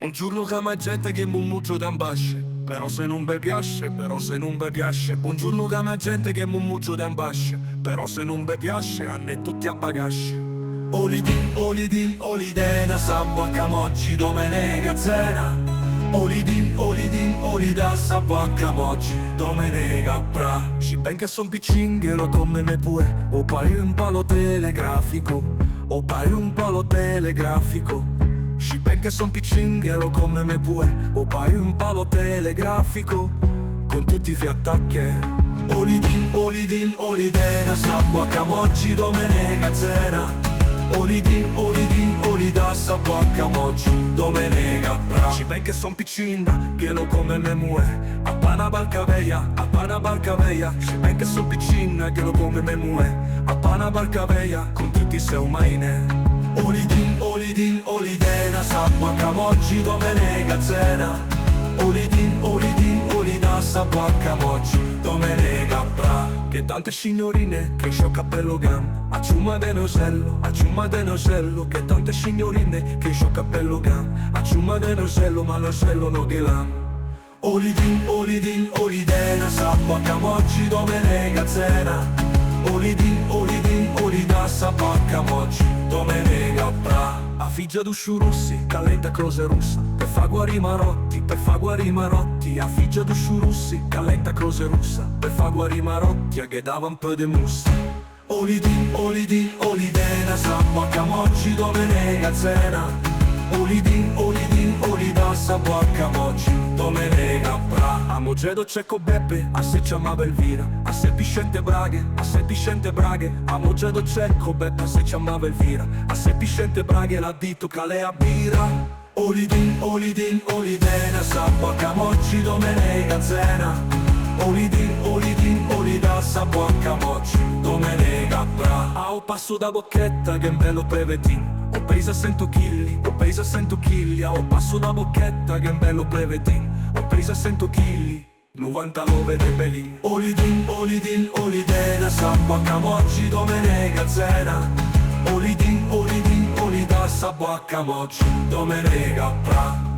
Un giorno che m'è gente che mummuccio d'ambasce, però se non vi piace, però se non vi piace. Buongiorno che m'è gente che mummuccio d'ambasce, però se non vi piace, a ne tutti a bagasce. Olidin, olidin, olidena, sabba camoggi, domenica zena. Olidin, olidin, olida, sabba camoggi, domenica pra. Ci ben che son piccingelo come me pure, o pari un palo telegrafico, o pari un palo telegrafico. Ci ben che son piccingelo come me pure, o pari un palo telegrafico, con tutti i fiattacche. Olidin, olidin, olidena, sabba camoggi, domenica zena. Olidin, olidin, olida, sabba camoggi, domenica pra. Ci ben che son piccina, pieno come me mue, a pana barca veia, a pana barca veia. Ci ben che son piccina, pieno come me mue, a pana barca veia, con tutti i seu maine. Olidin, olidin, olidena, sabba camoggi, domenica zena. Olidin, olidin, olida, sabba camoggi, domenica pra. Che tante signorine che c'ho cappello gam, a ciumma de nosello, che tante signorine che c'ho cappello gam, a ciumma de nosello, ma l'osello no di lam. Olidin, olidin, olidena, sabba camoggi, domenica zena. Olidin, olidin, olida, sabba camoggi, domenica pra. A figlia d'usciurussi, calletta croce russa, per fa guarì marotti, per fa guarì marotti. A figlia d'usciurussi, calletta croce russa, per fa guarì marotti, a che dava un po' de mussa. Olidin, olidin, olidena, sabba camoggi, domenica zena. Olidin, olidin, olida, sabba camoggi, domenica pra. A Mogedo c'ecco Beppe, a se chiamava Elvira, a se piscente braghe, a se piscente braghe. A Mogedo c'ecco Beppe, a se chiamava Elvira, a se piscente braghe, l'ha detto calea birra. Olidin, olidin, olidena, sabba camoggi, domenica zena. Olidin, olidin, olida, sabba camoggi, domenica pra. A o passo da bocchetta che è un bello prevetin, ho preso a 100 chilli, ho preso a 100 chilli. A o passo da bocchetta che è un bello prevetin, ho preso a 100 chilli, 99 dei belli. Olidin, olidin, olidena, sabba camoggi, domenica zena. Olidin, olidin, olida, sabba camoggi, domenica pra.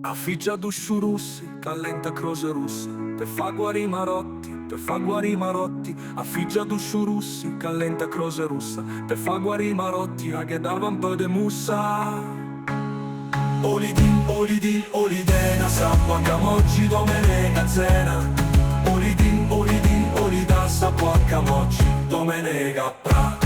A figlia d'usciurussi, callenta croce russa, per fa guarì marotti, per fa guarì marotti. A figlia d'usciurussi, callenta croce russa, per fa guarì marotti, a che dava un po' de mussa. Olidin, olidin, olidena, sabba camoggi, domenica zena. Olidin, olidin, olida, sabba camoggi, domenica pra.